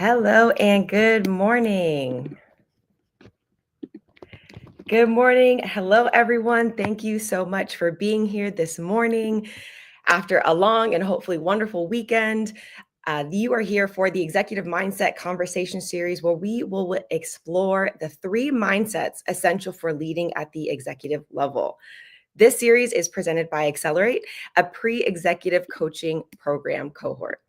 Hello and good morning. Good morning. Hello, everyone. Thank you so much for being here this morning after a long and hopefully wonderful weekend. You are here for the Executive Mindset Conversation Series, where we will explore the three mindsets essential for leading at the executive level. This series is presented by Accelerate, a pre-executive coaching program cohort.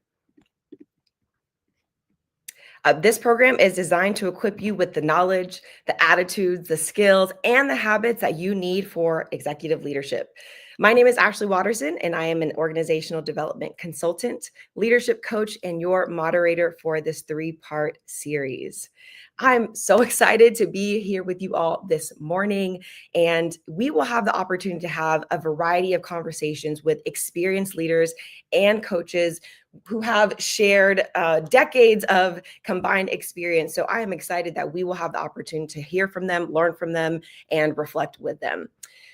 This program is designed to equip you with the knowledge, the attitudes, the skills, and the habits that you need for executive leadership. My name is Ashley Watterson, and I am an organizational development consultant, leadership coach, and your moderator for this three-part series. I'm so excited to be here with you all this morning, and we will have the opportunity to have a variety of conversations with experienced leaders and coaches who have shared decades of combined experience. So I am excited that we will have the opportunity to hear from them, learn from them, and reflect with them.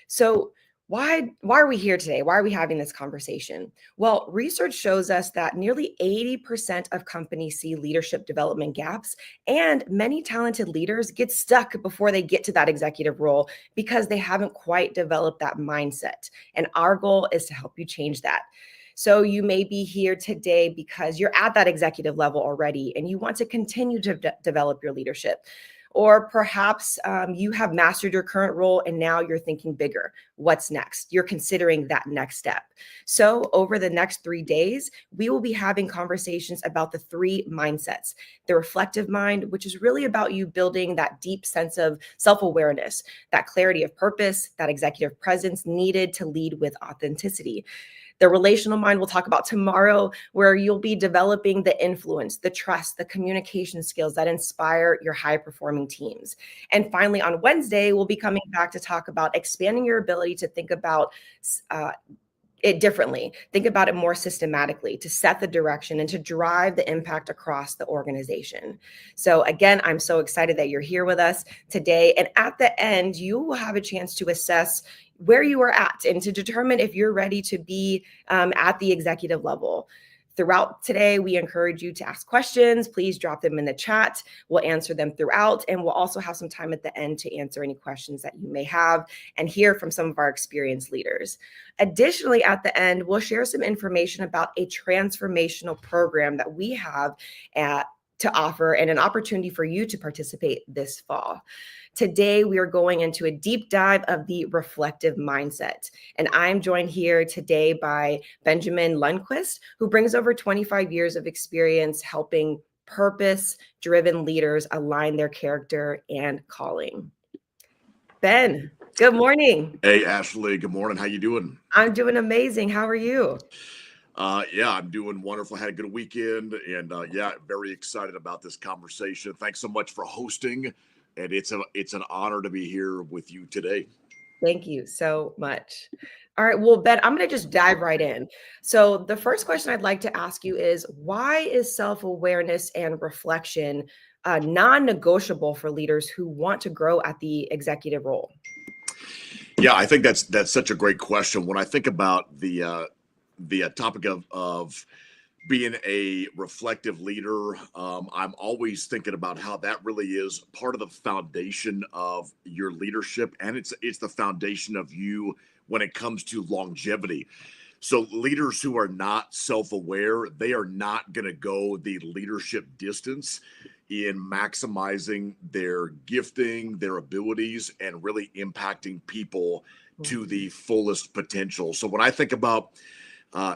So why are we here today? Why are we having this conversation? Well, research shows us that nearly 80% of companies see leadership development gaps, and many talented leaders get stuck before they get to that executive role because they haven't quite developed that mindset. And our goal is to help you change that. So you may be here today because you're at that executive level already and you want to continue to develop your leadership. Or perhaps you have mastered your current role and now you're thinking bigger. What's next? You're considering that next step. So over the next 3 days, we will be having conversations about the three mindsets. The reflective mind, which is really about you building that deep sense of self-awareness, that clarity of purpose, that executive presence needed to lead with authenticity. The relational mind we'll talk about tomorrow, where you'll be developing the influence, the trust, the communication skills that inspire your high-performing teams. And finally, on Wednesday, we'll be coming back to talk about expanding your ability to think about it differently, think about it more systematically, to set the direction and to drive the impact across the organization. So again, I'm so excited that you're here with us today. And at the end, you will have a chance to assess where you are at and to determine if you're ready to be at the executive level. Throughout today, we encourage you to ask questions. Please drop them in the chat. We'll answer them throughout, and we'll also have some time at the end to answer any questions that you may have and hear from some of our experienced leaders. Additionally, at the end, we'll share some information about a transformational program that we have to offer and an opportunity for you to participate this fall. Today, we are going into a deep dive of the reflective mindset. And I'm joined here today by Benjamin Lundquist, who brings over 25 years of experience helping purpose-driven leaders align their character and calling. Ben, good morning. Hey, Ashley, good morning. How you doing? I'm doing amazing. How are you? Yeah, I'm doing wonderful. Had a good weekend, and yeah, very excited about this conversation. Thanks so much for hosting, and it's an honor to be here with you today. Thank you so much. All right, well, Ben, I'm going to just dive right in. So the first question I'd like to ask you is, why is self-awareness and reflection non-negotiable for leaders who want to grow at the executive role? Yeah, I think that's such a great question. When I think about the topic of being a reflective leader, I'm always thinking about how that really is part of the foundation of your leadership, and it's the foundation of you when it comes to longevity. So leaders who are not self-aware, they are not going to go the leadership distance in maximizing their gifting, their abilities, and really impacting people to the fullest potential. So when I think about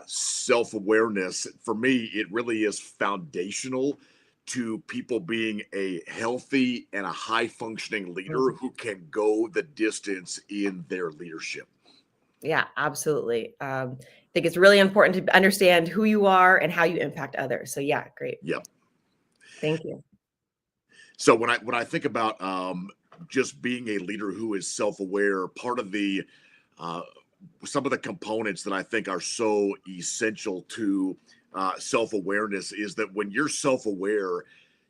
self-awareness, for me, it really is foundational to people being a healthy and a high-functioning leader Mhm. who can go the distance in their leadership. Yeah, absolutely. I think it's really important to understand who you are and how you impact others. So yeah, great. Yep. Thank you. So when I think about just being a leader who is self-aware, part of the uh, some of the components that I think are so essential to self-awareness is that when you're self-aware,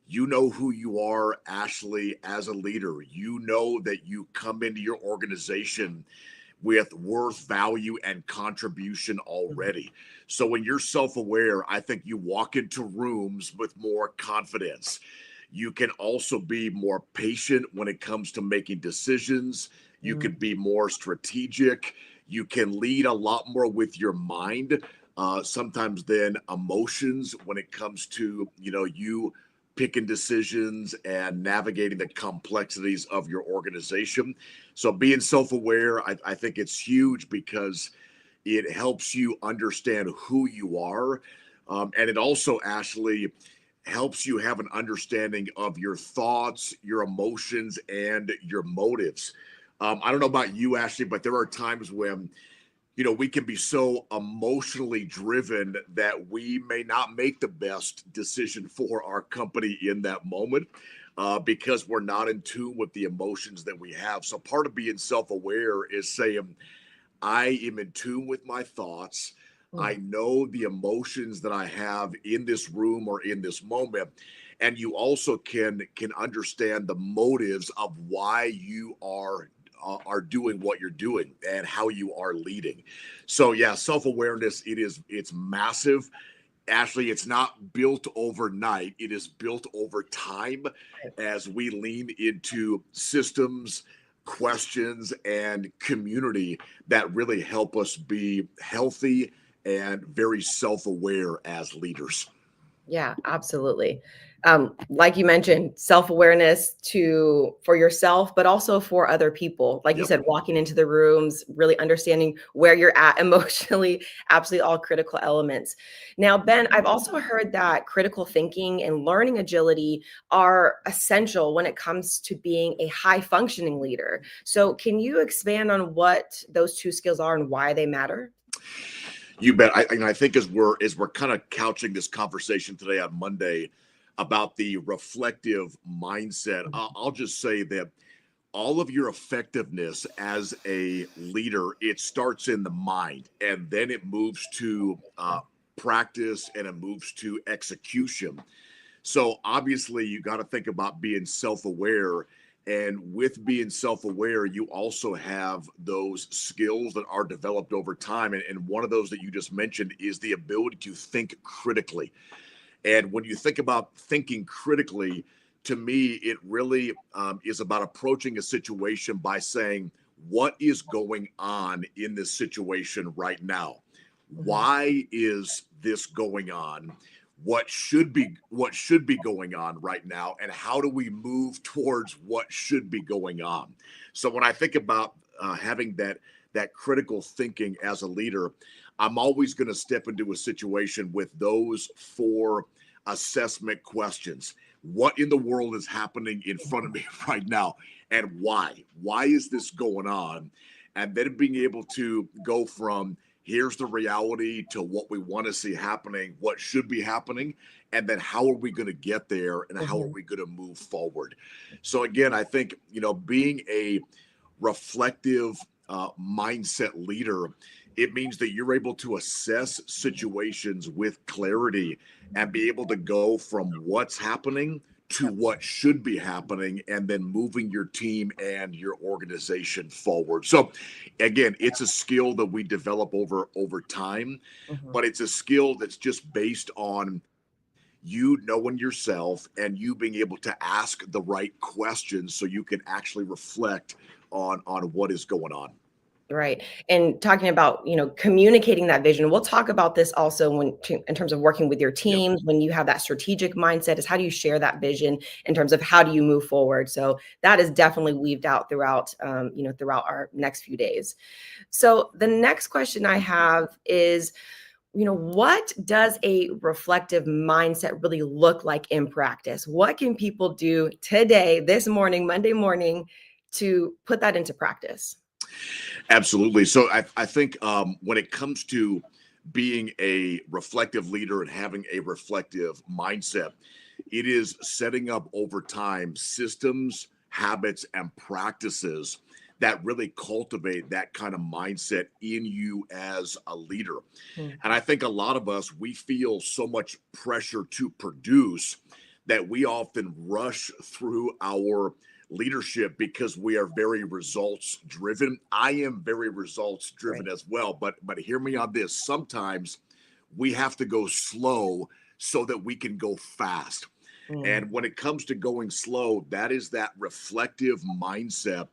you know who you are, Ashley, as a leader. You know that you come into your organization with worth, value, and contribution already. So when you're self aware, I think you walk into rooms with more confidence. You can also be more patient when it comes to making decisions. You Mhm. could be more strategic. You can lead a lot more with your mind, sometimes than emotions when it comes to, you picking decisions and navigating the complexities of your organization. So being self-aware, I think it's huge because it helps you understand who you are. And it also actually helps you have an understanding of your thoughts, your emotions, and your motives. I don't know about you, Ashley, but there are times when we can be so emotionally driven that we may not make the best decision for our company in that moment, because we're not in tune with the emotions that we have. So part of being self-aware is saying, I am in tune with my thoughts. I Mhm. know the emotions that I have in this room or in this moment. And you also can understand the motives of why you are doing what you're doing and how you are leading. So yeah, self-awareness, it's massive. Ashley, it's not built overnight. It is built over time as we lean into systems, questions, and community that really help us be healthy and very self aware as leaders. Yeah, absolutely. Like you mentioned, self-awareness for yourself, but also for other people. Like you Yep. said, walking into the rooms, really understanding where you're at emotionally, absolutely all critical elements. Now, Ben, I've also heard that critical thinking and learning agility are essential when it comes to being a high functioning leader. So, can you expand on what those two skills are and why they matter? You bet. I think as we're kind of couching this conversation today on Monday about the reflective mindset, I'll just say that all of your effectiveness as a leader, it starts in the mind, and then it moves to practice, and it moves to execution. So obviously, you got to think about being self-aware. And with being self-aware, you also have those skills that are developed over time. And one of those that you just mentioned is the ability to think critically. And when you think about thinking critically, to me, it really is about approaching a situation by saying, what is going on in this situation right now? Mhm. Why is this going on? What should be going on right now, and how do we move towards what should be going on? So when I think about having that critical thinking as a leader, I'm always going to step into a situation with those four assessment questions. What in the world is happening in front of me right now, and why? Why is this going on? And then being able to go from here's the reality to what we want to see happening, what should be happening, and then how are we going to get there and how are Mhm. we going to move forward. So again, I think being a reflective mindset leader, it means that you're able to assess situations with clarity and be able to go from what's happening to what should be happening, and then moving your team and your organization forward. So again, it's a skill that we develop over time, Mhm. but it's a skill that's just based on you knowing yourself and you being able to ask the right questions so you can actually reflect on what is going on. Right. And talking about, communicating that vision. We'll talk about this also in terms of working with your Yep. teams, when you have that strategic mindset, is how do you share that vision in terms of how do you move forward? So that is definitely weaved out throughout our next few days. So the next question I have is, what does a reflective mindset really look like in practice? What can people do today, this morning, Monday morning, to put that into practice? Absolutely. So I think when it comes to being a reflective leader and having a reflective mindset, it is setting up over time systems, habits, and practices that really cultivate that kind of mindset in you as a leader. Hmm. And I think a lot of us, we feel so much pressure to produce that we often rush through our leadership because we are very results driven. I am very results driven Right. as well, but hear me on this. Sometimes we have to go slow so that we can go fast. Mm, And when it comes to going slow, that is that reflective mindset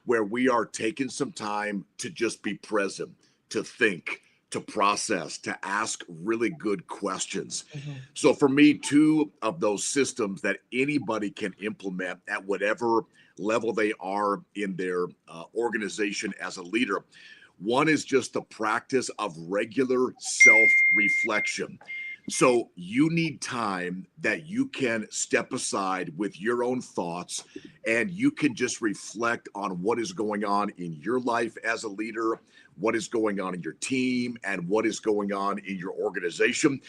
where we are taking some time to just be present, to think, to process, to ask really good questions. mhm, So, for me, two of those systems that anybody can implement at whatever level they are in their organization as a leader. One is just the practice of regular self reflection. So you need time that you can step aside with your own thoughts and you can just reflect on what is going on in your life as a leader, what is going on in your team, and what is going on in your organization.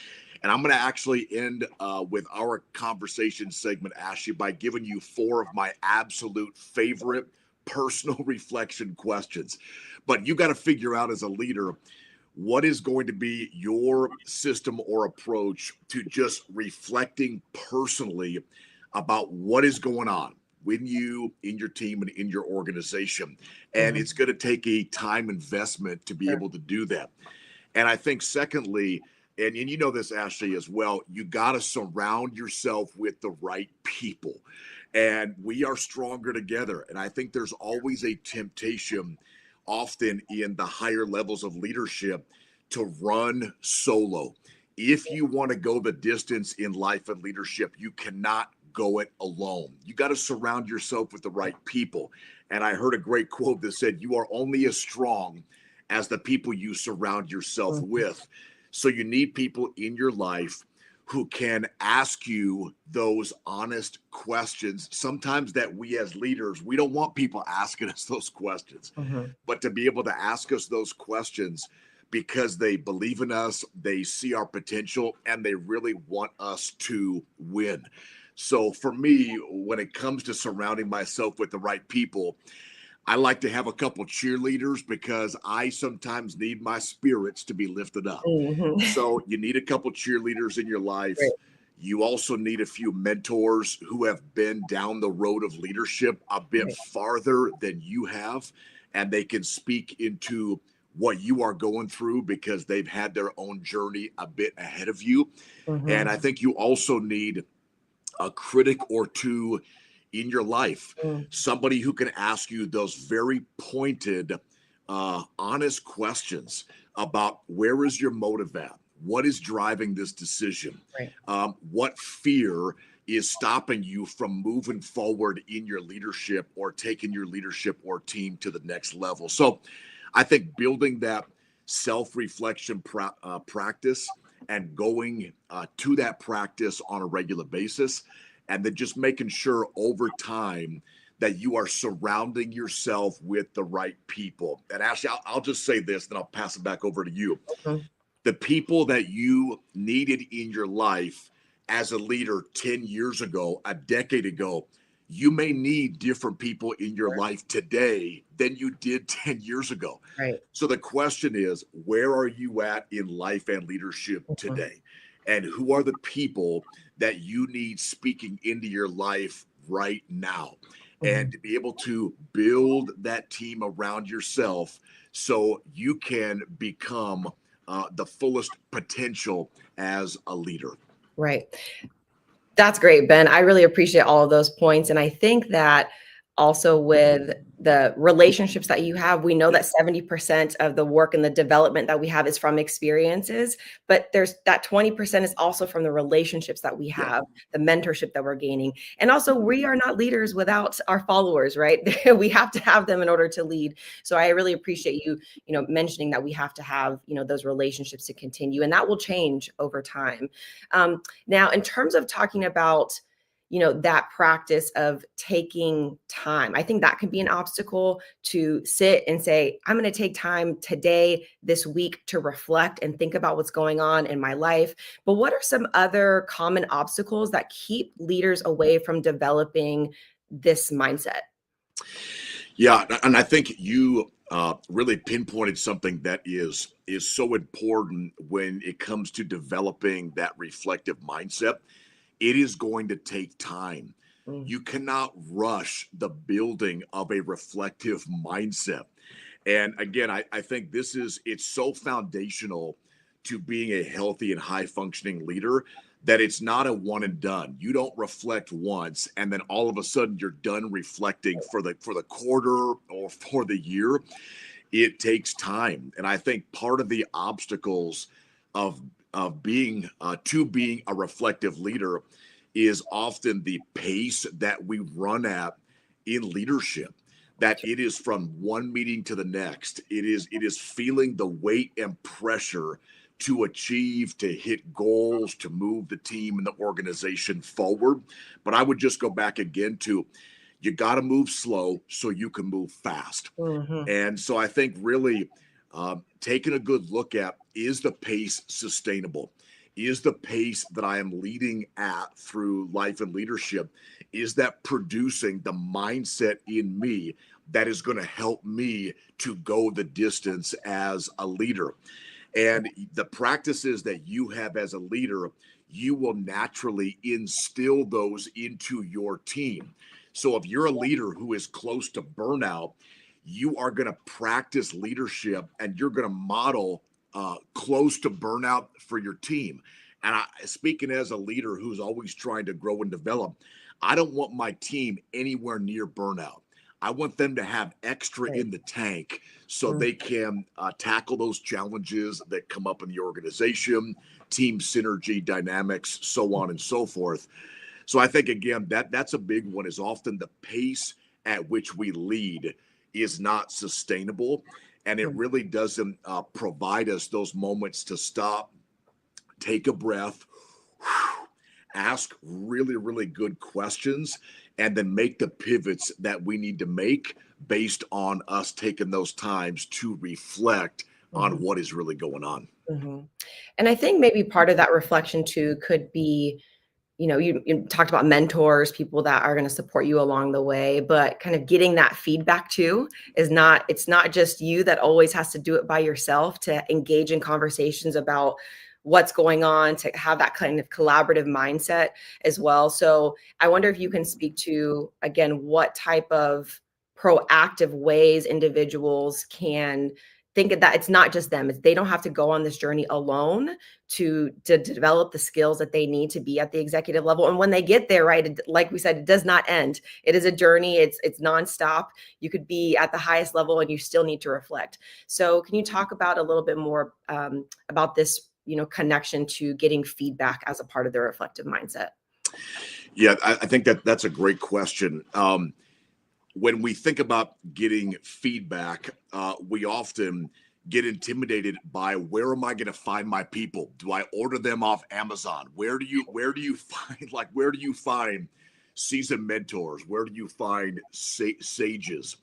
And I'm going to actually end with our conversation segment, Ashley, by giving you four of my absolute favorite personal reflection questions. But you got to figure out as a leader what is going to be your system or approach to just reflecting personally about what is going on with you in your team and in your organization. And mhm. it's going to take a time investment to be Sure. able to do that. And I think, secondly, and you know this, Ashley, as well, you got to surround yourself with the right people. And we are stronger together. And I think there's always a temptation, often in the higher levels of leadership, to run solo. If you want to go the distance in life and leadership, you cannot go it alone. You got to surround yourself with the right people. And I heard a great quote that said, "You are only as strong as the people you surround yourself Mhm. with." So you need people in your life who can ask you those honest questions. Sometimes that we as leaders, we don't want people asking us those questions, Mhm. but to be able to ask us those questions because they believe in us, they see our potential, and they really want us to win. So for me, when it comes to surrounding myself with the right people, I like to have a couple cheerleaders because I sometimes need my spirits to be lifted up. Mhm. So you need a couple cheerleaders in your life. Right. You also need a few mentors who have been down the road of leadership a bit Right. farther than you have, and they can speak into what you are going through because they've had their own journey a bit ahead of you. And I Mhm. think you also need a critic or two in your life, Mm. somebody who can ask you those very pointed, honest questions about where is your motive at? What is driving this decision? Right. What fear is stopping you from moving forward in your leadership or taking your leadership or team to the next level? So I think building that self reflection practice and going to that practice on a regular basis, and then just making sure over time that you are surrounding yourself with the right people. And Ashley, I'll just say this, then I'll pass it back over to you. Mhm. The people that you needed in your life as a leader 10 years ago, a decade ago, you may need different people in your Sure. life today than you did 10 years ago. Right. So the question is, where are you at in life and leadership Mhm. today? And who are the people that you need speaking into your life right now? And Mhm. to be able to build that team around yourself so you can become the fullest potential as a leader. Right. That's great, Ben. I really appreciate all of those points. And I think that also with the relationships that you have, we know Yeah, that 70% of the work and the development that we have is from experiences, but there's that 20% is also from the relationships that we yeah, have, the mentorship that we're gaining. And also, we are not leaders without our followers, right? We have to have them in order to lead. So I really appreciate you, mentioning that we have to have, those relationships to continue, and that will change over time. Now, in terms of talking about, that practice of taking time, I think that can be an obstacle to sit and say, I'm going to take time today, this week to reflect and think about what's going on in my life. But what are some other common obstacles that keep leaders away from developing this mindset? yeah. And I think you really pinpointed something that is so important when it comes to developing that reflective mindset. It is going to take time. Mm. You cannot rush the building of a reflective mindset. And again, I think it's so foundational to being a healthy and high functioning leader that it's not a one and done. You don't reflect once and then all of a sudden you're done reflecting for the quarter or for the year. It takes time. And I think part of the obstacles of being being a reflective leader is often the pace that we run at in leadership, that it is from one meeting to the next. It is feeling the weight and pressure to achieve, to hit goals, to move the team and the organization forward. But I would just go back again to, you got to move slow so you can move fast. Mhm. And so I think really taking a good look at, is the pace sustainable? Is the pace that I am leading at through life and leadership, is that producing the mindset in me that is going to help me to go the distance as a leader? And the practices that you have as a leader, you will naturally instill those into your team. So if you're a leader who is close to burnout, you are going to practice leadership and you're going to model close to burnout for your team. And speaking as a leader who's always trying to grow and develop, I don't want my team anywhere near burnout. I want them to have extra Right. in the tank so Mm. they can tackle those challenges that come up in the organization, team synergy dynamics, so on and so forth. So I think again that's a big one. Is often the pace at which we lead is not sustainable, and it Mm. really doesn't provide us those moments to stop, take a breath, ask really, really good questions, and then make the pivots that we need to make based on us taking those times to reflect on Mhm. what is really going on. Mhm. And I think maybe part of that reflection too could be, you talked about mentors, people that are going to support you along the way, but kind of getting that feedback too it's not just you that always has to do it by yourself to engage in conversations about what's going on, to have that kind of collaborative mindset as well. So I wonder if you can speak to, again, what type of proactive ways individuals can think that it's not just them. They don't have to go on this journey alone to develop the skills that they need to be at the executive level. And when they get there, right, like we said, it does not end. It is a journey. It's nonstop. You could be at the highest level and you still need to reflect. So can you talk about a little bit more about this, connection to getting feedback as a part of the reflective mindset? Yeah, I think that's a great question. When we think about getting feedback, we often get intimidated by, where am I going to find my people? Do I order them off Amazon? Where do you find, where do you find seasoned mentors? Where do you find sages?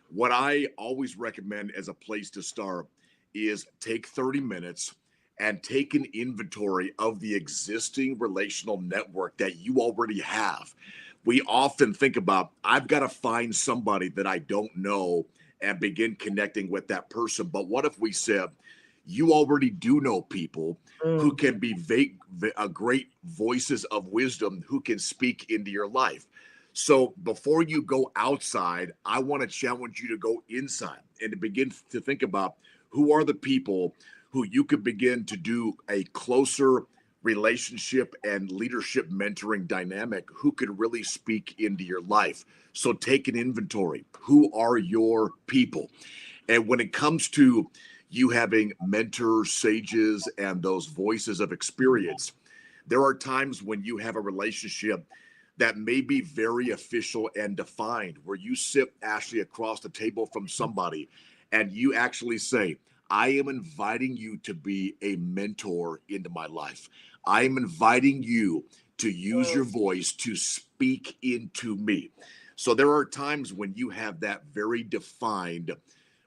What I always recommend as a place to start is take 30 minutes and take an inventory of the existing relational network that you already have. We often think about, I've got to find somebody that I don't know and begin connecting with that person. But what if we said, you already do know people who Mm. can be great voices of wisdom who can speak into your life? So before you go outside, I want to challenge you to go inside and to begin to think about, who are the people who you could begin to do a closer relationship and leadership mentoring dynamic, who could really speak into your life. So take an inventory. Who are your people? And when it comes to you having mentors, sages, and those voices of experience, there are times when you have a relationship that may be very official and defined, where you sit actually across the table from somebody and you actually say, I am inviting you to be a mentor into my life. I am inviting you to use your voice to speak into me. So there are times when you have that very defined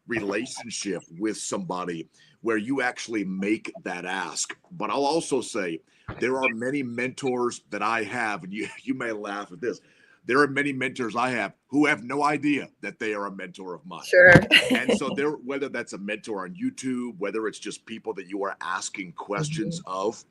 relationship with somebody where you actually make that ask. But I'll also say, there are many mentors that I have, and you may laugh at this. There are many mentors I have who have no idea that they are a mentor of mine. Sure. And so there, whether that's a mentor on YouTube, whether it's just people that you are asking questions Mhm. of,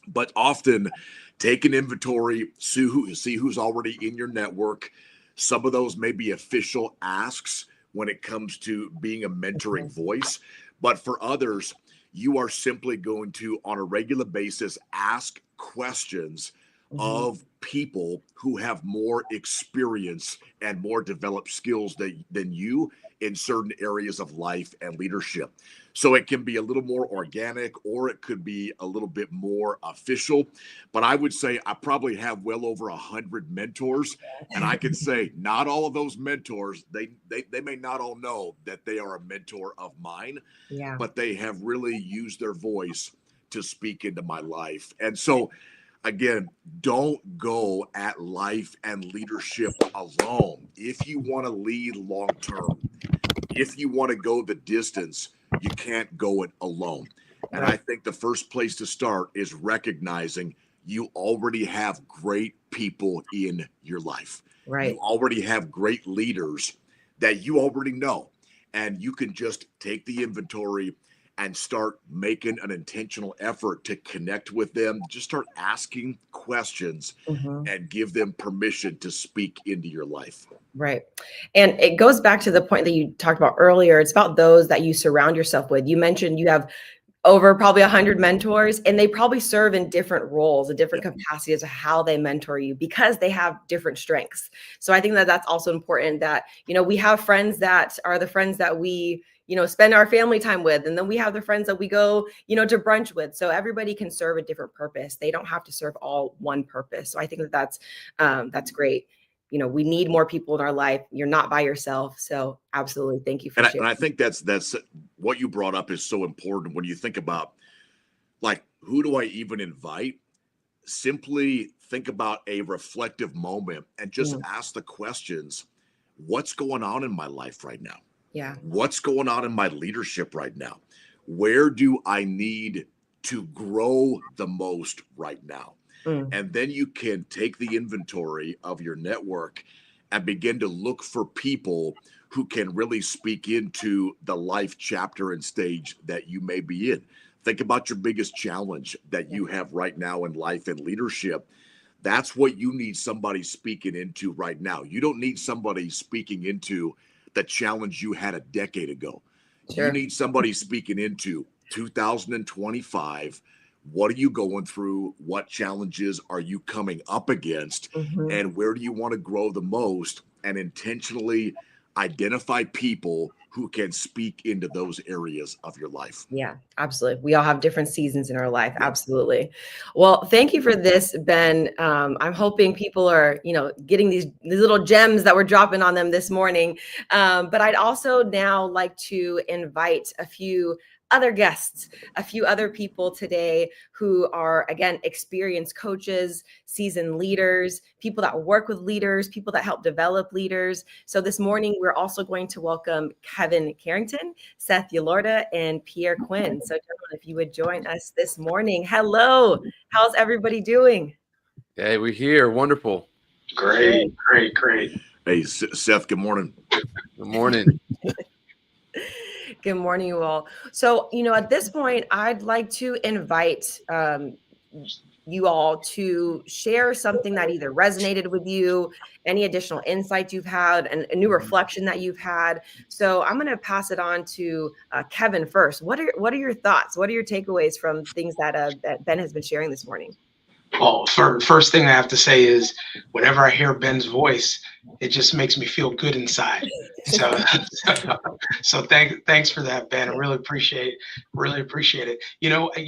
But often take an inventory, see who's already in your network. Some of those may be official asks when it comes to being a mentoring Mhm. voice. But for others, you are simply going to, on a regular basis, ask questions Mhm. of people who have more experience and more developed skills than you in certain areas of life and leadership. So it can be a little more organic or it could be a little bit more official. But I would say I probably have well over 100 mentors. And I can say not all of those mentors, they may not all know that they are a mentor of mine, Yeah. but they have really used their voice to speak into my life. And so again, don't go at life and leadership alone. If you want to lead long term, if you want to go the distance, you can't go it alone. And I Right. think the first place to start is recognizing you already have great people in your life. You Right. already have great leaders that you already know. And you can just take the inventory and start making an intentional effort to connect with them. Just start asking questions Mhm. and give them permission to speak into your life. Right. And it goes back to the point that you talked about earlier. It's about those that you surround yourself with. You mentioned you have over probably 100 mentors, and they probably serve in different roles, a different Yep. capacity as to how they mentor you because they have different strengths. So I think that that's also important that, we have friends that are the friends that we, spend our family time with. And then we have the friends that we go, to brunch with. So everybody can serve a different purpose. They don't have to serve all one purpose. So I think that that's great. We need more people in our life. You're not by yourself. So absolutely. Thank you for sharing. And I think that's what you brought up is so important when you think about like who do I even invite? Simply think about a reflective moment and just Mm, ask the questions, what's going on in my life right now? yeah. What's going on in my leadership right now? Where do I need to grow the most right now? Mm, And then you can take the inventory of your network and begin to look for people who can really speak into the life chapter and stage that you may be in. Think about your biggest challenge that yeah. you have right now in life and leadership. That's what you need somebody speaking into right now. You don't need somebody speaking into the challenge you had a decade ago. You Sure. need somebody speaking into 2025. What are you going through? What challenges are you coming up against? Mhm. And where do you want to grow the most? And intentionally identify people who can speak into those areas of your life. Yeah, absolutely. We all have different seasons in our life. Yep. Absolutely. Well, thank you for this, Ben. I'm hoping people are, getting these little gems that we're dropping on them this morning. But I'd also now like to invite a few other guests, a few other people today who are, again, experienced coaches, seasoned leaders, people that work with leaders, people that help develop leaders. So this morning, we're also going to welcome Kevin Carrington, Seth Yalorda, and Pierre Quinn. So, gentlemen, if you would join us this morning. Hello. How's everybody doing? Hey, we're here. Wonderful. Good. Great, great, great. Hey, Seth, good morning. Good morning. Good morning, you all. So, at this point, I'd like to invite you all to share something that either resonated with you, any additional insights you've had, and a new reflection that you've had. So, I'm going to pass it on to Kevin first. What are your thoughts? What are your takeaways from things that Ben has been sharing this morning? Well, first thing I have to say is whenever I hear Ben's voice, it just makes me feel good inside. So, thanks for that, Ben. I really appreciate it.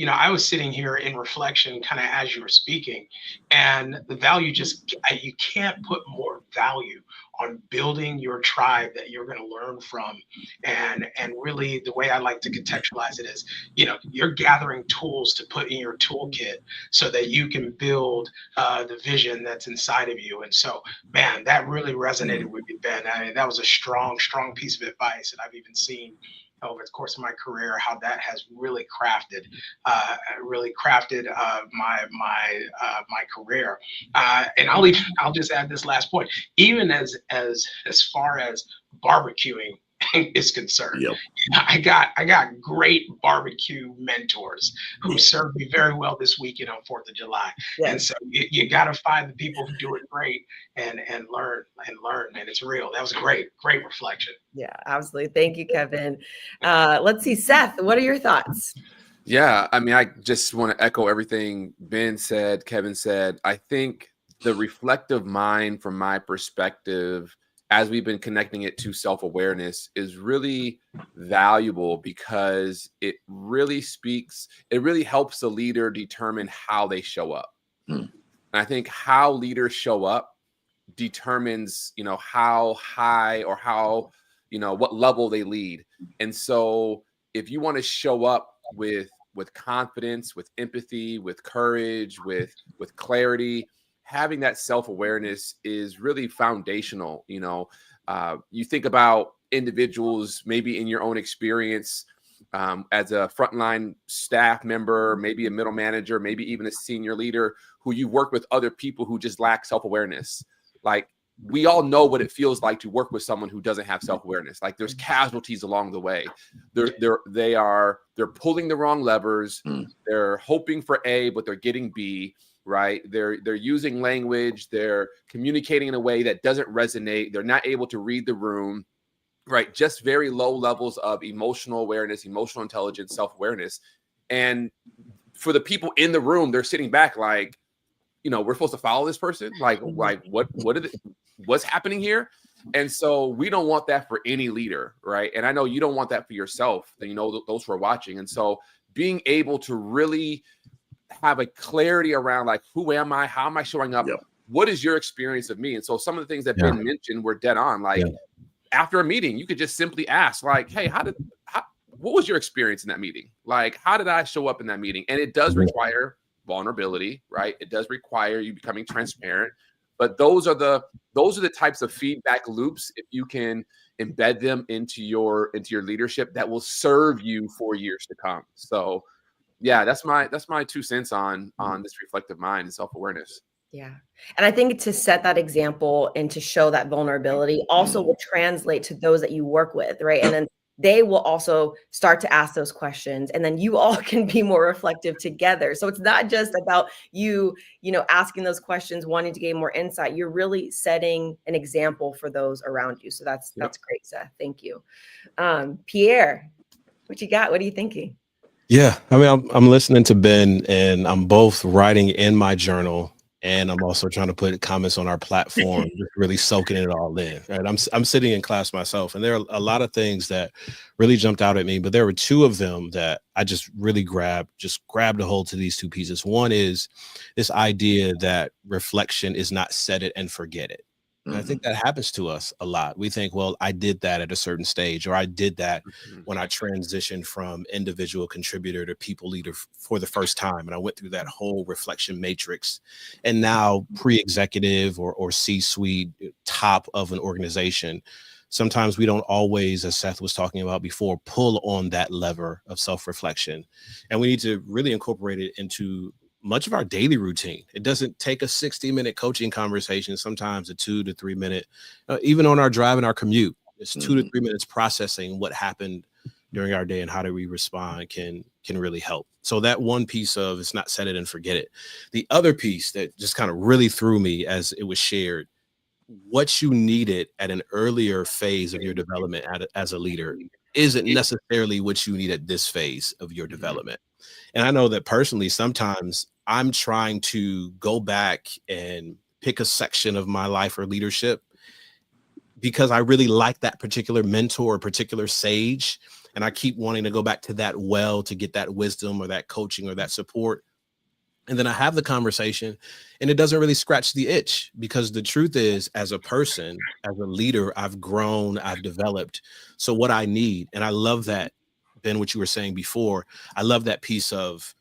I was sitting here in reflection, kind of as you were speaking, and the value you can't put more value on building your tribe that you're going to learn from, and really the way I like to contextualize it is, you're gathering tools to put in your toolkit so that you can build the vision that's inside of you. And so, man, that really resonated with me, Ben. That was a strong piece of advice. And I've even seen over the course of my career how that has really crafted my career. And I'll just add this last point. Even as far as barbecuing is concerned. Yep. I got great barbecue mentors who served me very well this weekend on 4th of July. Yes. And so you got to find the people who do it great and learn, and it's real. That was great reflection. Yeah, absolutely. Thank you, Kevin. Let's see, Seth, what are your thoughts? Yeah, I mean, I just want to echo everything Ben said, Kevin said. I think the reflective mind, from my perspective, as we've been connecting it to self-awareness, is really valuable because it really helps the leader determine how they show up. And I think how leaders show up determines, how high or how, what level they lead. And so if you want to show up with confidence, with empathy, with courage, with clarity, having that self-awareness is really foundational. You think about individuals, maybe in your own experience, as a frontline staff member, maybe a middle manager, maybe even a senior leader, who you work with other people who just lack self-awareness. Like, we all know what it feels like to work with someone who doesn't have self-awareness. Like, there's casualties along the way. They're pulling the wrong levers. They're hoping for A, but they're getting B, right? They're using language. They're communicating in a way that doesn't resonate. They're not able to read the room, right? Just very low levels of emotional awareness, emotional intelligence, self-awareness. And for the people in the room, they're sitting back like, we're supposed to follow this person. Like what's happening here? And so we don't want that for any leader, right? And I know you don't want that for yourself, those who are watching. And so being able to really have a clarity around, like, who am I? How am I showing up? Yep. What is your experience of me? And so some of the things that Ben mentioned were dead on. Like, after a meeting, you could just simply ask, like, hey, what was your experience in that meeting? Like, how did I show up in that meeting? And it does require vulnerability, right? It does require you becoming transparent. But those are the types of feedback loops, if you can embed them into your leadership, that will serve you for years to come. So yeah, that's my 2 cents on this reflective mind and self-awareness. Yeah. And I think to set that example and to show that vulnerability also will translate to those that you work with, right? And then they will also start to ask those questions, and then you all can be more reflective together. So it's not just about you, asking those questions, wanting to gain more insight. You're really setting an example for those around you. So that's great, Seth. Thank you. Pierre, what you got? What are you thinking? Yeah, I mean, I'm listening to Ben, and I'm both writing in my journal, and I'm also trying to put comments on our platform, just really soaking it all in. Right, I'm sitting in class myself, and there are a lot of things that really jumped out at me, but there were 2 of them that I just really grabbed a hold to these 2 pieces. One is this idea that reflection is not set it and forget it. And I think that happens to us a lot. We think, well, I did that at a certain stage, or I did that when I transitioned from individual contributor to people leader for the first time. And I went through that whole reflection matrix. And now pre-executive or C-suite, top of an organization, sometimes we don't always, as Seth was talking about before, pull on that lever of self-reflection. And we need to really incorporate it into much of our daily routine. It doesn't take a 60-minute coaching conversation, sometimes a 2 to 3 minute, even on our drive and our commute, it's 2 to 3 minutes processing what happened during our day and how do we respond can really help. So that one piece of it's not set it and forget it. The other piece that just kind of really threw me as it was shared, what you needed at an earlier phase of your development as a leader isn't necessarily what you need at this phase of your development. And I know that personally, sometimes I'm trying to go back and pick a section of my life or leadership because I really like that particular mentor or particular sage. And I keep wanting to go back to that well to get that wisdom or that coaching or that support. And then I have the conversation and it doesn't really scratch the itch, because the truth is, as a person, as a leader, I've grown, I've developed. So what I need, and I love that, Ben, what you were saying before, I love that piece of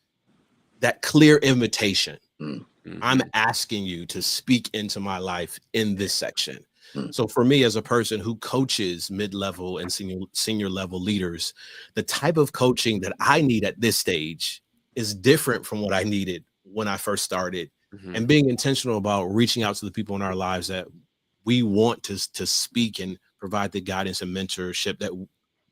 that clear invitation. I'm asking you to speak into my life in this section. So for me, as a person who coaches mid-level and senior level leaders, the type of coaching that I need at this stage is different from what I needed when I first started. And being intentional about reaching out to the people in our lives that we want to speak and provide the guidance and mentorship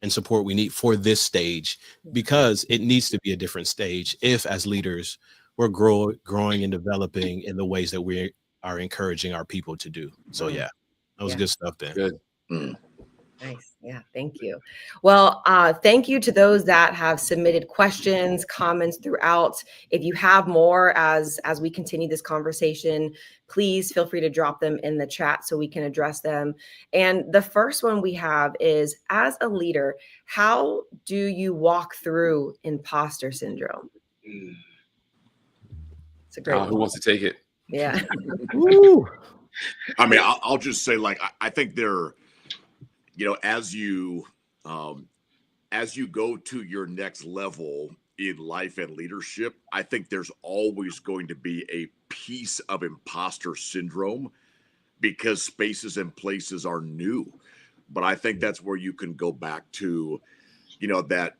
and support we need for this stage, because it needs to be a different stage if, as leaders, we're growing and developing in the ways that we are encouraging our people to do. So yeah, that was good stuff, Ben. Good. Nice. Yeah. Thank you. Well, thank you to those that have submitted questions, comments throughout. If you have more as we continue this conversation, please feel free to drop them in the chat so we can address them. And the first one we have is, as a leader, how do you walk through imposter syndrome? It's a great one. Who wants to take it? Yeah. I mean, I'll just say, like, I think there, you know, as you go to your next level in life and leadership, I think there's always going to be a piece of imposter syndrome because spaces and places are new. But I think that's where you can go back to, you know, that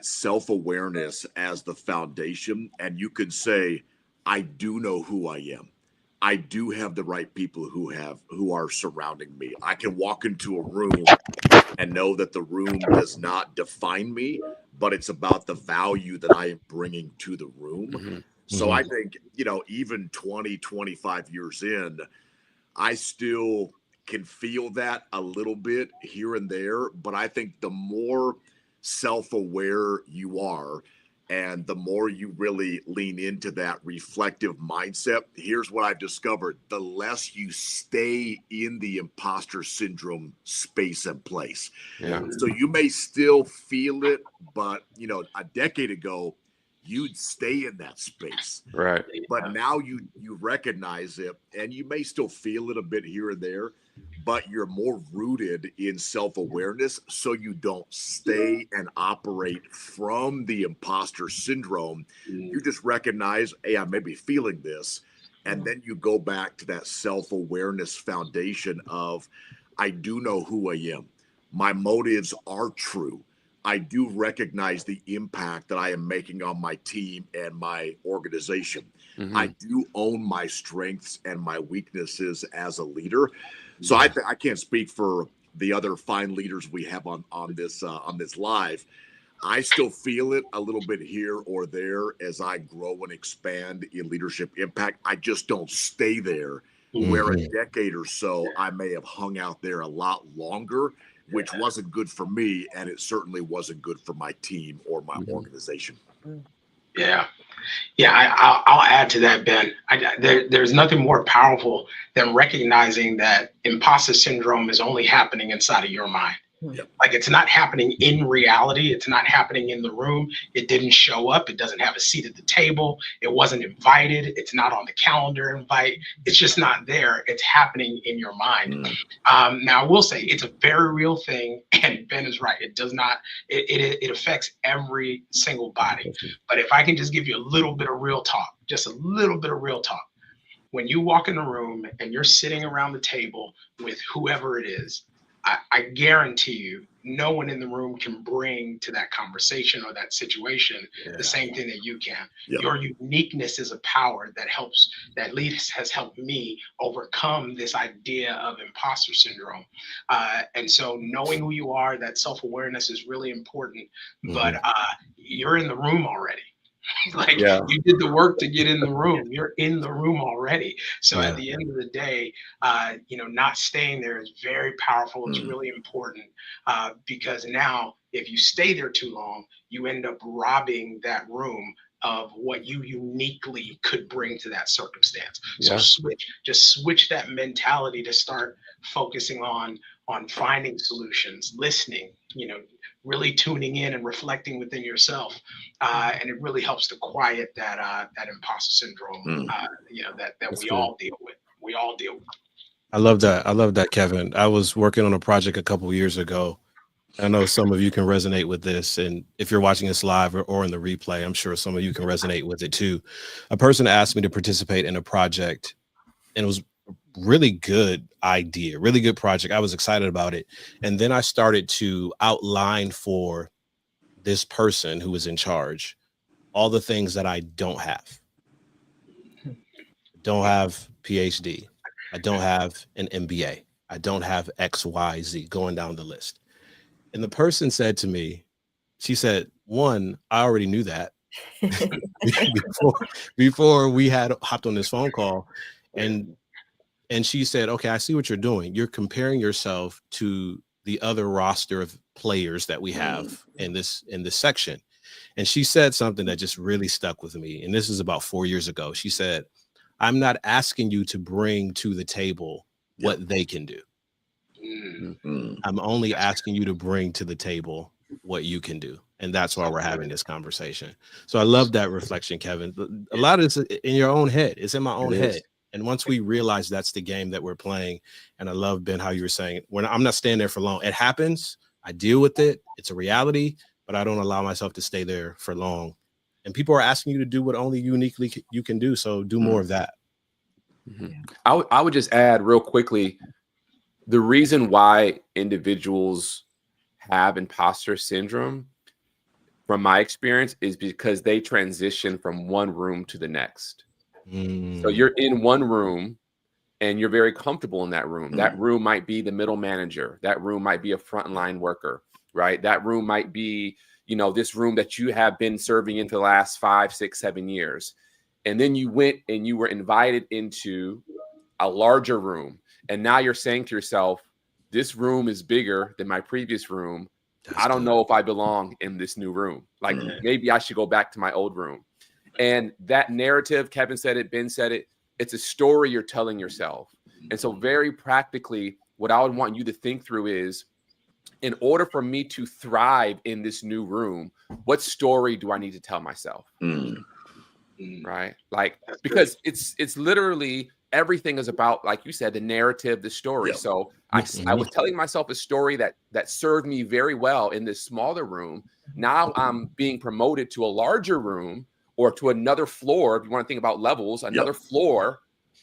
self-awareness as the foundation, and you can say, I do know who I am. I do have the right people who are surrounding me. I can walk into a room and know that the room does not define me, but it's about the value that I am bringing to the room. So I think, you know, even 20, 25 years in, I still can feel that a little bit here and there. But I think the more self-aware you are, and the more you really lean into that reflective mindset, here's what I've discovered: the less you stay in the imposter syndrome space and place. Yeah. So you may still feel it, but, you know, a decade ago, you'd stay in that space. Right. But now you recognize it, and you may still feel it a bit here and there, but you're more rooted in self-awareness, so you don't stay and operate from the imposter syndrome. You just recognize, hey, I may be feeling this, and then you go back to that self-awareness foundation of, I do know who I am. My motives are true. I do recognize the impact that I am making on my team and my organization. I do own my strengths and my weaknesses as a leader. So I can't speak for the other fine leaders we have on this live. I still feel it a little bit here or there as I grow and expand in leadership impact. I just don't stay there, where a decade or so I may have hung out there a lot longer, which wasn't good for me, and it certainly wasn't good for my team or my organization. I'll add to that, Ben. There's nothing more powerful than recognizing that imposter syndrome is only happening inside of your mind. Like, it's not happening in reality. It's not happening in the room. It didn't show up. It doesn't have a seat at the table. It wasn't invited. It's not on the calendar invite. It's just not there. It's happening in your mind. Now, I will say it's a very real thing, and Ben is right. It does not, it affects every single body. But if I can just give you a little bit of real talk, just a little bit of real talk. When you walk in the room and you're sitting around the table with whoever it is, I guarantee you, no one in the room can bring to that conversation or that situation the same thing that you can. Your uniqueness is a power that has helped me overcome this idea of imposter syndrome. And so knowing who you are, that self-awareness is really important, but you're in the room already. Like, you did the work to get in the room. You're in the room already. So at the end of the day, not staying there is very powerful. It's really important, because now if you stay there too long, you end up robbing that room of what you uniquely could bring to that circumstance. So switch that mentality to start focusing on finding solutions, listening, really tuning in and reflecting within yourself. And it really helps to quiet that imposter syndrome, that we all deal with. We all deal with. I love that, Kevin. I was working on a project a couple of years ago. I know some of you can resonate with this, and if you're watching this live or in the replay, I'm sure some of you can resonate with it too. A person asked me to participate in a project, and it was a really good idea, really good project. I was excited about it. And then I started to outline for this person who was in charge all the things that I don't have. Don't have PhD. I don't have an MBA. I don't have X, Y, Z, going down the list. And the person said to me, she said, one, I already knew that before we had hopped on this phone call. And she said, okay, I see what you're doing. You're comparing yourself to the other roster of players that we have in this section. And she said something that just really stuck with me. And this is about 4 years ago. She said, I'm not asking you to bring to the table what they can do. I'm only asking you to bring to the table what you can do. And that's why we're having this conversation. So I love that reflection, Kevin. A lot of it's in your own head. It's in my own head. And once we realize that's the game that we're playing, and I love, Ben, how you were saying, I'm not staying there for long. It happens. I deal with it. It's a reality, but I don't allow myself to stay there for long. And people are asking you to do what only uniquely you can do. So do more of that. I would just add real quickly, the reason why individuals have imposter syndrome, from my experience, is because they transition from one room to the next. So you're in one room and you're very comfortable in that room. That room might be the middle manager. That room might be a frontline worker, right? That room might be, this room that you have been serving in for the last 5, 6, 7 years. And then you went and you were invited into a larger room. And now you're saying to yourself, this room is bigger than my previous room. I don't know if I belong in this new room. Like maybe I should go back to my old room. And that narrative, Kevin said it, Ben said it, it's a story you're telling yourself. And so very practically, what I would want you to think through is, in order for me to thrive in this new room, what story do I need to tell myself? Right? Like, because it's literally everything is about, like you said, the narrative, the story. So I was telling myself a story that served me very well in this smaller room. Now I'm being promoted to a larger room, or to another floor. If you want to think about levels, another floor,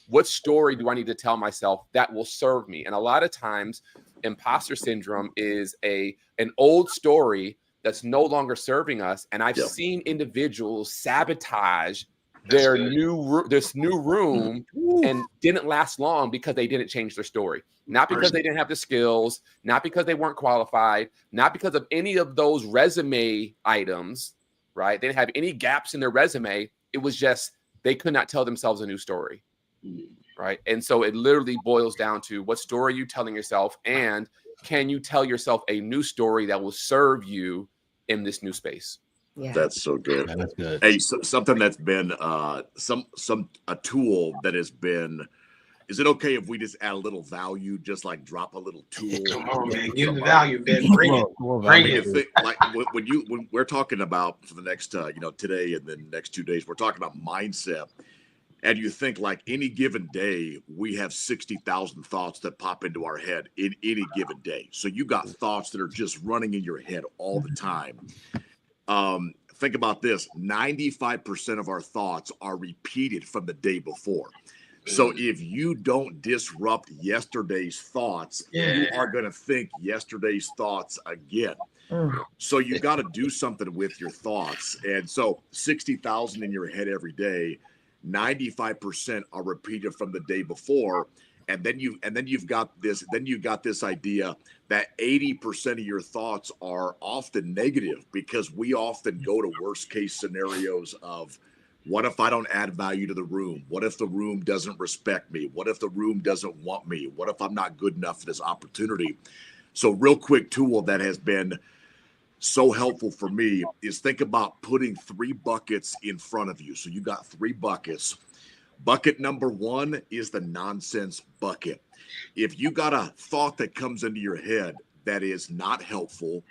what story do I need to tell myself that will serve me? And a lot of times imposter syndrome is an old story that's no longer serving us. And I've seen individuals sabotage this new room and didn't last long because they didn't change their story. Not because they didn't have the skills, not because they weren't qualified, not because of any of those resume items, right? They didn't have any gaps in their resume. It was just they could not tell themselves a new story, right? And so it literally boils down to, what story are you telling yourself, and can you tell yourself a new story that will serve you in this new space? Yeah. That's so good. Yeah, that's good. Hey, something that's been a tool that has been. Is it okay if we just add a little value, just like drop a little tool? Come on, man, give the value, Ben. Bring it. Bring it. Like when we're talking about for the next, today and then next 2 days, we're talking about mindset. And you think, like, any given day, we have 60,000 thoughts that pop into our head in any given day. So you got thoughts that are just running in your head all the time. Think about this: 95% of our thoughts are repeated from the day before. So if you don't disrupt yesterday's thoughts, you are going to think yesterday's thoughts again. So you got to do something with your thoughts. And so 60,000 in your head every day, 95% are repeated from the day before. And then you've got this idea that 80% of your thoughts are often negative, because we often go to worst case scenarios of, what if I don't add value to the room? What if the room doesn't respect me? What if the room doesn't want me? What if I'm not good enough for this opportunity? So real quick tool that has been so helpful for me is, think about putting 3 buckets in front of you. So you got 3 buckets. Bucket number 1 is the nonsense bucket. If you got a thought that comes into your head that is not helpful,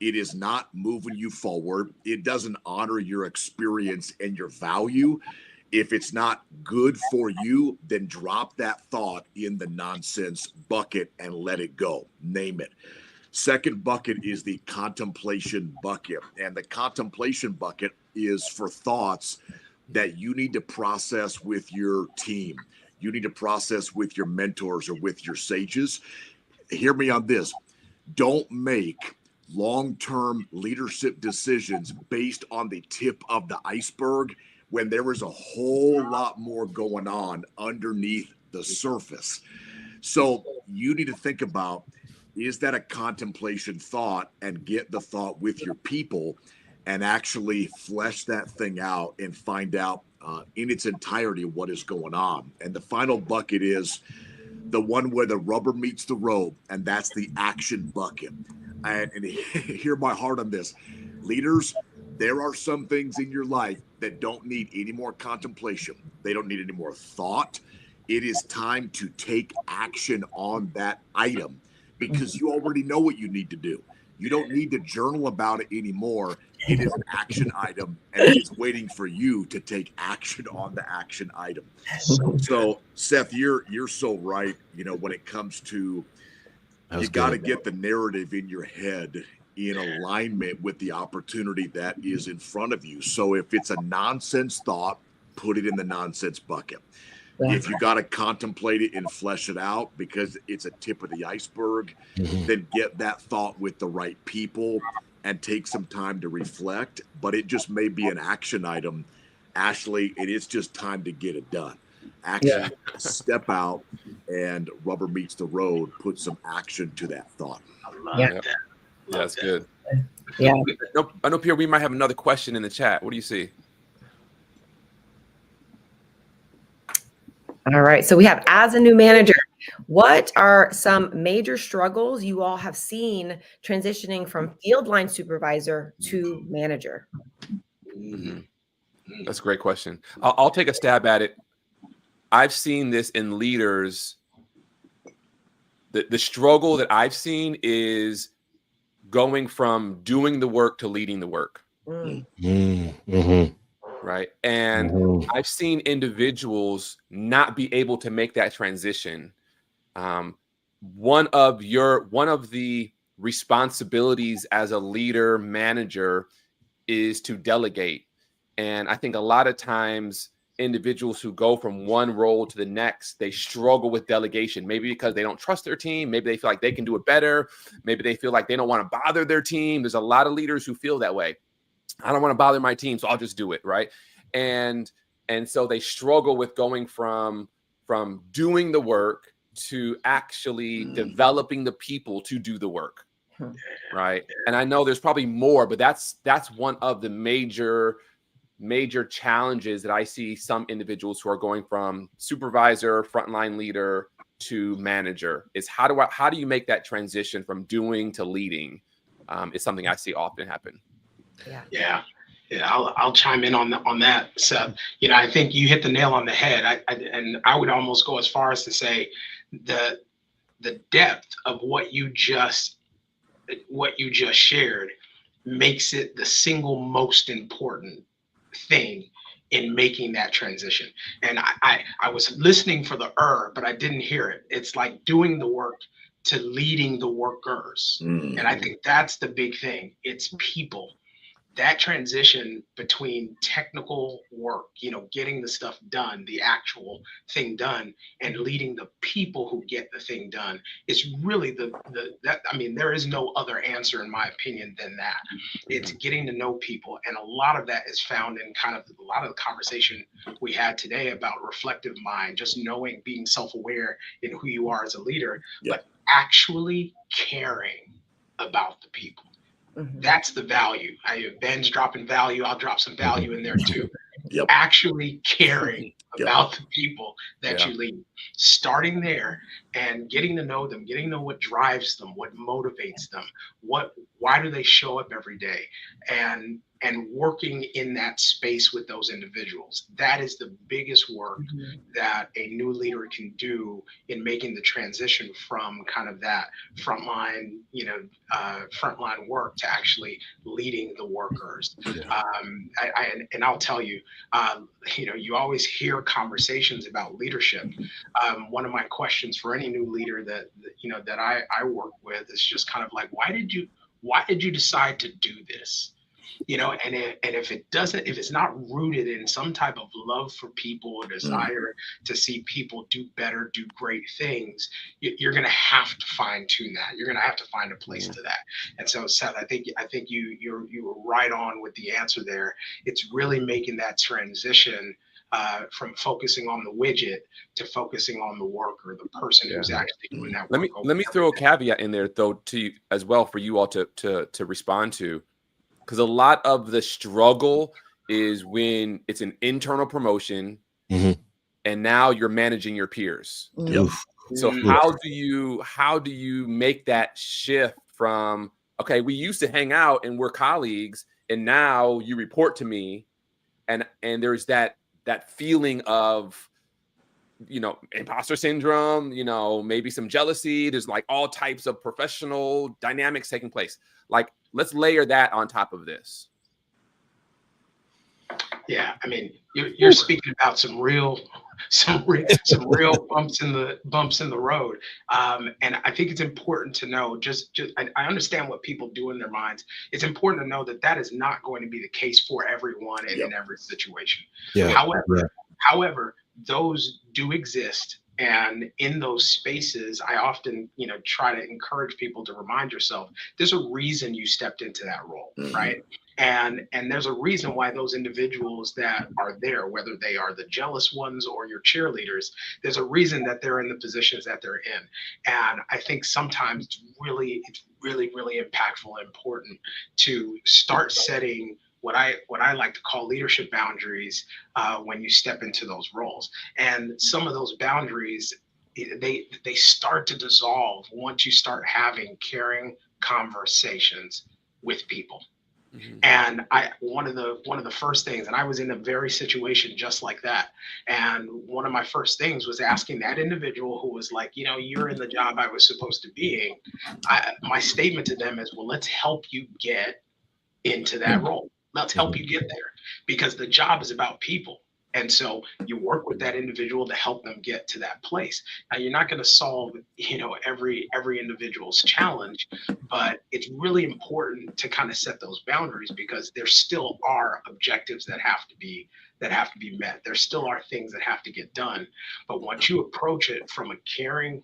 it is not moving you forward, it doesn't honor your experience and your value, if it's not good for you, then drop that thought in the nonsense bucket and let it go. Name it. Second bucket is the contemplation bucket. And the contemplation bucket is for thoughts that you need to process with your team. You need to process with your mentors or with your sages. Hear me on this. Don't make long-term leadership decisions based on the tip of the iceberg when there is a whole lot more going on underneath the surface. So you need to think about, is that a contemplation thought, and get the thought with your people and actually flesh that thing out and find out in its entirety what is going on. And the final bucket is the one where the rubber meets the road, and that's the action bucket. And hear my heart on this. Leaders, there are some things in your life that don't need any more contemplation. They don't need any more thought. It is time to take action on that item because you already know what you need to do. You don't need to journal about it anymore. It is an action item, and it is waiting for you to take action on the action item. So, Seth, you're so right. You know, when it comes to, you got to get the narrative in your head in alignment with the opportunity that is in front of you. So, if it's a nonsense thought, put it in the nonsense bucket. Yeah. If you got to contemplate it and flesh it out because it's a tip of the iceberg, then get that thought with the right people and take some time to reflect. But it just may be an action item, Ashley, and it's just time to get it done. Action, step out, and rubber meets the road. Put some action to that thought. I love that. Yeah, that's good. Yeah. I know, Pierre, we might have another question in the chat. What do you see? All right. So we have, as a new manager, what are some major struggles you all have seen transitioning from field line supervisor to manager? That's a great question. I'll take a stab at it. I've seen this in leaders. The struggle that I've seen is going from doing the work to leading the work. Right. And I've seen individuals not be able to make that transition. One of the responsibilities as a leader, manager, is to delegate. And I think a lot of times individuals who go from one role to the next, they struggle with delegation, maybe because they don't trust their team. Maybe they feel like they can do it better. Maybe they feel like they don't want to bother their team. There's a lot of leaders who feel that way. I don't want to bother my team, so I'll just do it, right? And so they struggle with going from doing the work to actually developing the people to do the work, right? And I know there's probably more, but that's one of the major challenges that I see some individuals who are going from supervisor, frontline leader to manager is how do you make that transition from doing to leading? Is something I see often happen. Yeah. I'll chime in on that, Seth. You know, I think you hit the nail on the head. I would almost go as far as to say the depth of what you just shared makes it the single most important thing in making that transition. And I was listening for the but I didn't hear it. It's like doing the work to leading the workers. And I think that's the big thing. It's people. That transition between technical work, you know, getting the stuff done, the actual thing done, and leading the people who get the thing done is really there is no other answer in my opinion than that. It's getting to know people. And a lot of that is found in kind of a lot of the conversation we had today about reflective mind, just knowing, being self-aware in who you are as a leader, but actually caring about the people. That's the value. Ben's dropping value. I'll drop some value in there too. Actually caring about the people that you lead, starting there and getting to know them, getting to know what drives them, what motivates them, why do they show up every day, and working in that space with those individuals. That is the biggest work that a new leader can do in making the transition from kind of that frontline work to actually leading the workers. And I'll tell you, you always hear conversations about leadership. One of my questions for any new leader that I work with is just kind of like, why did you decide to do this? You know, and if it's not rooted in some type of love for people or desire to see people do better, do great things, you're going to have to fine tune that. You're going to have to find a place to that. And so, Seth, I think you were right on with the answer there. It's really making that transition from focusing on the widget to focusing on the work or the person who's actually doing that work. Let me throw a caveat in there though to you as well for you all to respond to, because a lot of the struggle is when it's an internal promotion and now you're managing your peers. So how do you make that shift from, okay, we used to hang out and we're colleagues and now you report to me, and there's that feeling of, you know, imposter syndrome, you know, maybe some jealousy. There's like all types of professional dynamics taking place. Like, let's layer that on top of this. Yeah, I mean, you're speaking about some real bumps in the road, and I think it's important to know. I understand what people do in their minds. It's important to know that is not going to be the case for everyone and in every situation. However, those do exist. And in those spaces, I often, try to encourage people to remind yourself, there's a reason you stepped into that role, right? And there's a reason why those individuals that are there, whether they are the jealous ones or your cheerleaders, there's a reason that they're in the positions that they're in. And I think sometimes it's really impactful and important to start setting what I like to call leadership boundaries when you step into those roles. And some of those boundaries, they start to dissolve once you start having caring conversations with people. And one of the first things, and I was in a very situation just like that. And one of my first things was asking that individual who was like, you're in the job I was supposed to be in. My statement to them is, well, let's help you get into that role. Let's help you get there, because the job is about people. And so you work with that individual to help them get to that place. Now, you're not going to solve, every individual's challenge, but it's really important to kind of set those boundaries, because there still are objectives that have to be met. There still are things that have to get done. But once you approach it from a caring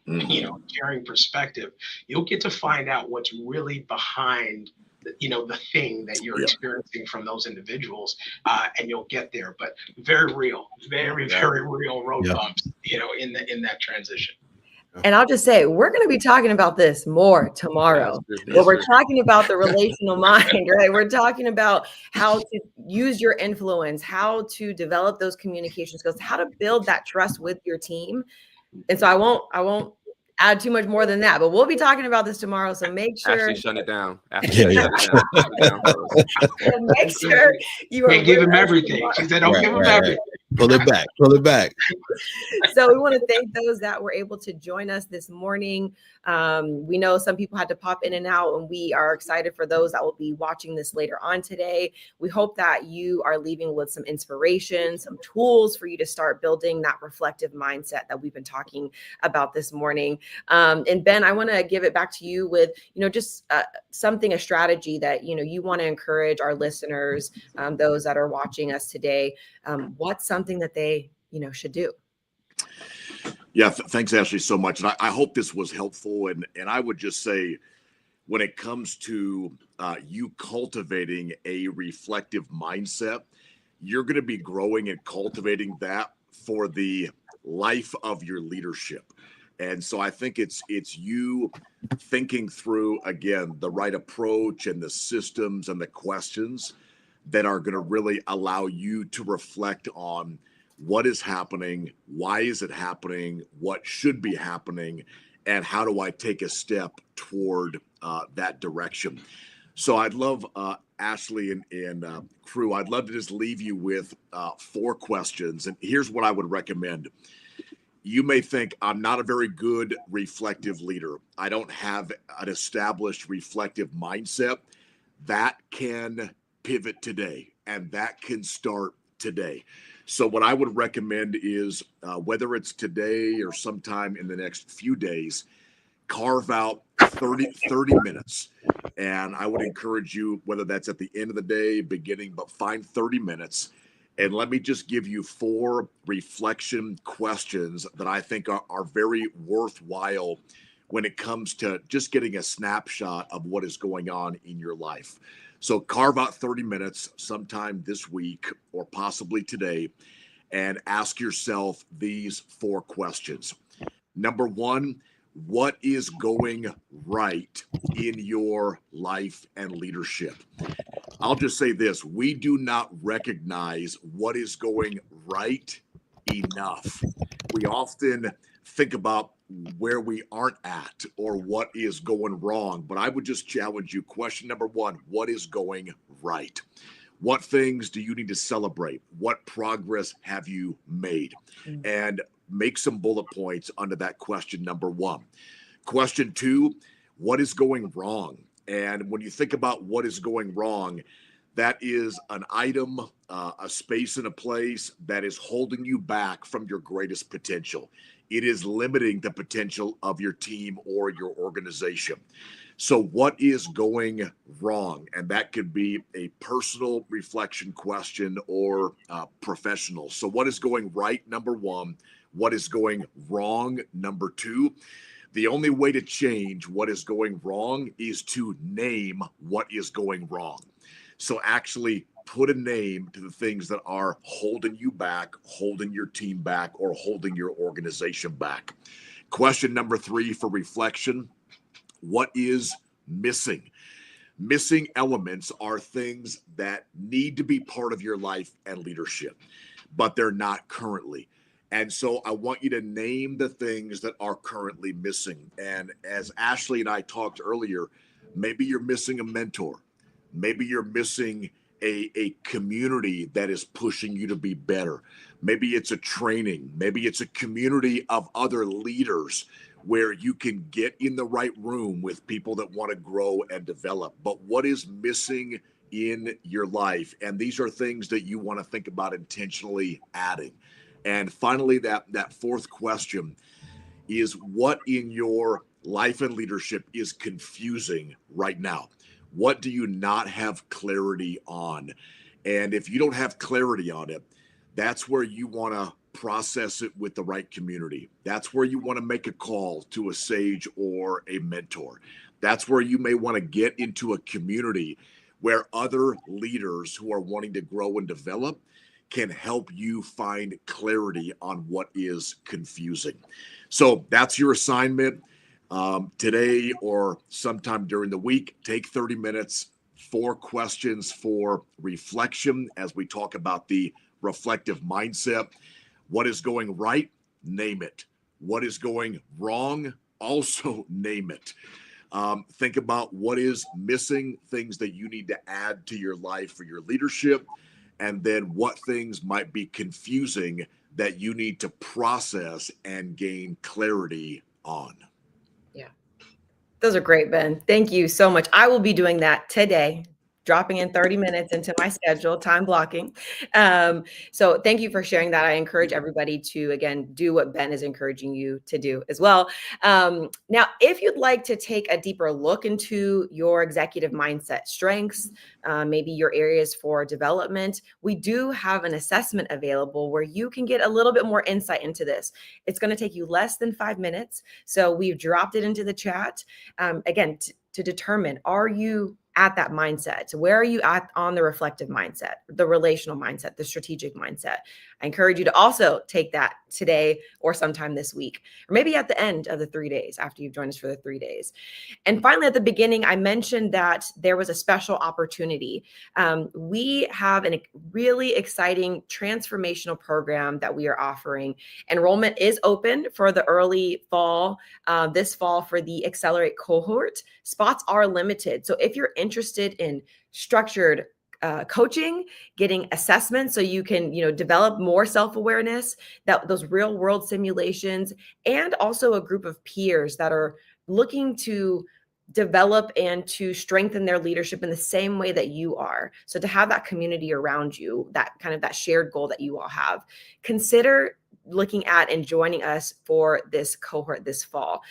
perspective, you'll get to find out what's really behind the thing that you're experiencing from those individuals, and you'll get there. But very real road bumps, in that transition. And I'll just say, we're going to be talking about this more tomorrow. But we're talking about the relational mind, right? We're talking about how to use your influence, how to develop those communication skills, how to build that trust with your team. And so I won't add too much more than that, but we'll be talking about this tomorrow. So make sure. Ashley, shut it down. Make sure you are. Give him everything. She said, "Don't give him everything." Pull it back. So we want to thank those that were able to join us this morning. We know some people had to pop in and out, and we are excited for those that will be watching this later on today. We hope that you are leaving with some inspiration, some tools for you to start building that reflective mindset that we've been talking about this morning. And Ben, I want to give it back to you with, just a strategy that, you want to encourage our listeners, those that are watching us today. What's something that they, should do? Yeah, thanks, Ashley, so much. And I hope this was helpful. And I would just say, when it comes to you cultivating a reflective mindset, you're going to be growing and cultivating that for the life of your leadership. And so I think it's you thinking through, again, the right approach and the systems and the questions that are going to really allow you to reflect on what is happening, why is it happening, what should be happening, and how do I take a step toward that direction. So I'd love, Ashley and crew, I'd love to just leave you with 4 questions. And here's what I would recommend. You may think, I'm not a very good reflective leader. I don't have an established reflective mindset. That can pivot today, and that can start today. So what I would recommend is, whether it's today or sometime in the next few days, carve out 30 minutes. And I would encourage you, whether that's at the end of the day, beginning, but find 30 minutes. And let me just give you 4 reflection questions that I think are very worthwhile when it comes to just getting a snapshot of what is going on in your life. So carve out 30 minutes sometime this week or possibly today and ask yourself these 4 questions. Number 1, what is going right in your life and leadership? I'll just say this: we do not recognize what is going right enough. We often think about where we aren't at or what is going wrong. But I would just challenge you. Question number 1: what is going right? What things do you need to celebrate? What progress have you made? And make some bullet points under that question number 1. Question 2: what is going wrong? And when you think about what is going wrong, that is an item, a space and a place that is holding you back from your greatest potential. It is limiting the potential of your team or your organization. So, what is going wrong? And that could be a personal reflection question or professional. So, what is going right? Number 1. What is going wrong? Number 2. The only way to change what is going wrong is to name what is going wrong. So actually put a name to the things that are holding you back, holding your team back, or holding your organization back. Question number 3 for reflection: what is missing? Missing elements are things that need to be part of your life and leadership, but they're not currently. And so I want you to name the things that are currently missing. And as Ashley and I talked earlier, maybe you're missing a mentor. Maybe you're missing a community that is pushing you to be better. Maybe it's a training. Maybe it's a community of other leaders where you can get in the right room with people that want to grow and develop. But what is missing in your life? And these are things that you want to think about intentionally adding. And finally, that 4th question is: what in your life and leadership is confusing right now? What do you not have clarity on? And if you don't have clarity on it, that's where you want to process it with the right community. That's where you want to make a call to a sage or a mentor. That's where you may want to get into a community where other leaders who are wanting to grow and develop can help you find clarity on what is confusing. So that's your assignment. Today or sometime during the week, take 30 minutes, 4 questions for reflection as we talk about the reflective mindset. What is going right? Name it. What is going wrong? Also name it. Think about what is missing, things that you need to add to your life for your leadership, and then what things might be confusing that you need to process and gain clarity on. Those are great, Ben. Thank you so much. I will be doing that today, dropping in 30 minutes into my schedule, time blocking. So thank you for sharing that. I encourage everybody to, again, do what Ben is encouraging you to do as well. Now, if you'd like to take a deeper look into your executive mindset strengths, maybe your areas for development, we do have an assessment available where you can get a little bit more insight into this. It's going to take you less than 5 minutes. So we've dropped it into the chat. Again, to determine, are you at that mindset? Where are you at on the reflective mindset, the relational mindset, the strategic mindset? I encourage you to also take that today or sometime this week, or maybe at the end of the 3 days after you've joined us for the 3 days. And finally, at the beginning, I mentioned that there was a special opportunity. We have a really exciting transformational program that we are offering. Enrollment is open for the early fall, this fall for the Accelerate cohort. Spots are limited. So if you're interested in structured coaching, getting assessments so you can, develop more self-awareness, that those real world simulations, and also a group of peers that are looking to develop and to strengthen their leadership in the same way that you are. So to have that community around you, that kind of that shared goal that you all have, consider looking at and joining us for this cohort this fall.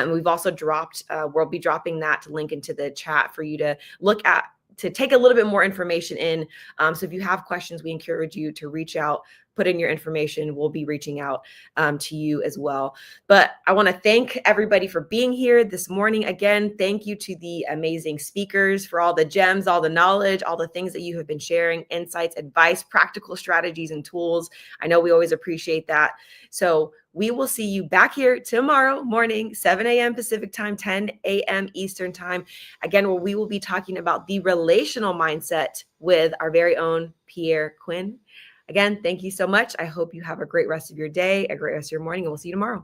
We've also dropped, we'll be dropping that link into the chat for you to look at, to take a little bit more information in. So if you have questions, we encourage you to reach out put in your information. We'll be reaching out to you as well. But I want to thank everybody for being here this morning. Again, thank you to the amazing speakers for all the gems, all the knowledge, all the things that you have been sharing, insights, advice, practical strategies, and tools. I know we always appreciate that. So we will see you back here tomorrow morning, 7 a.m. Pacific time, 10 a.m. Eastern time. Again, where we will be talking about the relational mindset with our very own Pierre Quinn. Again, thank you so much. I hope you have a great rest of your day, a great rest of your morning, and we'll see you tomorrow.